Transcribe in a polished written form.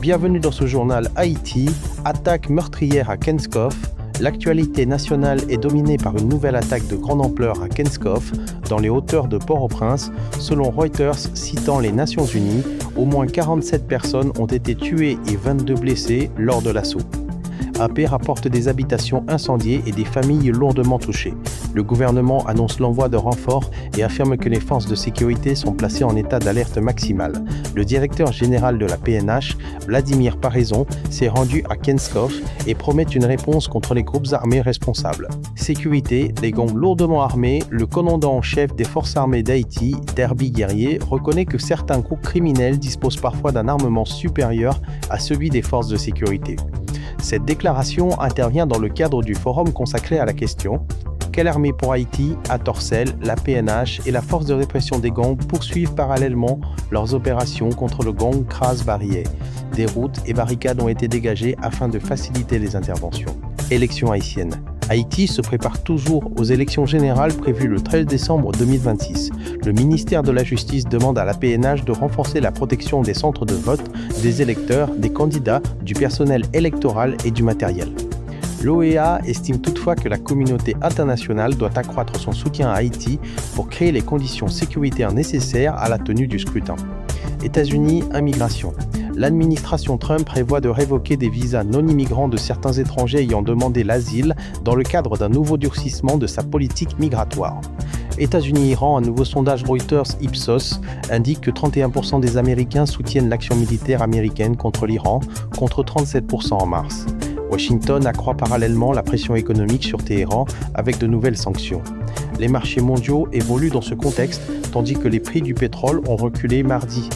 Bienvenue dans ce journal Haïti, attaque meurtrière à Kenskoff. L'actualité nationale est dominée par une nouvelle attaque de grande ampleur à Kenskoff, dans les hauteurs de Port-au-Prince. Selon Reuters, citant les Nations Unies, au moins 47 personnes ont été tuées et 22 blessées lors de l'assaut. AP rapporte des habitations incendiées et des familles lourdement touchées. Le gouvernement annonce l'envoi de renforts et affirme que les forces de sécurité sont placées en état d'alerte maximale. Le directeur général de la PNH, Vladimir Paraison, s'est rendu à Kenskoff et promet une réponse contre les groupes armés responsables. Sécurité, les gangs lourdement armés, le commandant en chef des forces armées d'Haïti, Derby Guerrier, reconnaît que certains groupes criminels disposent parfois d'un armement supérieur à celui des forces de sécurité. Cette déclaration intervient dans le cadre du forum consacré à la question « Quelle armée pour Haïti ?» à Torcelles, la PNH et la force de répression des gangs poursuivent parallèlement leurs opérations contre le gang Kras-Barrière. Des routes et barricades ont été dégagées afin de faciliter les interventions. Élections haïtiennes. Haïti se prépare toujours aux élections générales prévues le 13 décembre 2026. Le ministère de la Justice demande à la PNH de renforcer la protection des centres de vote, des électeurs, des candidats, du personnel électoral et du matériel. L'OEA estime toutefois que la communauté internationale doit accroître son soutien à Haïti pour créer les conditions sécuritaires nécessaires à la tenue du scrutin. États-Unis, immigration. L'administration Trump prévoit de révoquer des visas non-immigrants de certains étrangers ayant demandé l'asile dans le cadre d'un nouveau durcissement de sa politique migratoire. États-Unis-Iran, un nouveau sondage Reuters Ipsos indique que 31% des Américains soutiennent l'action militaire américaine contre l'Iran, contre 37% en mars. Washington accroît parallèlement la pression économique sur Téhéran avec de nouvelles sanctions. Les marchés mondiaux évoluent dans ce contexte, tandis que les prix du pétrole ont reculé mardi.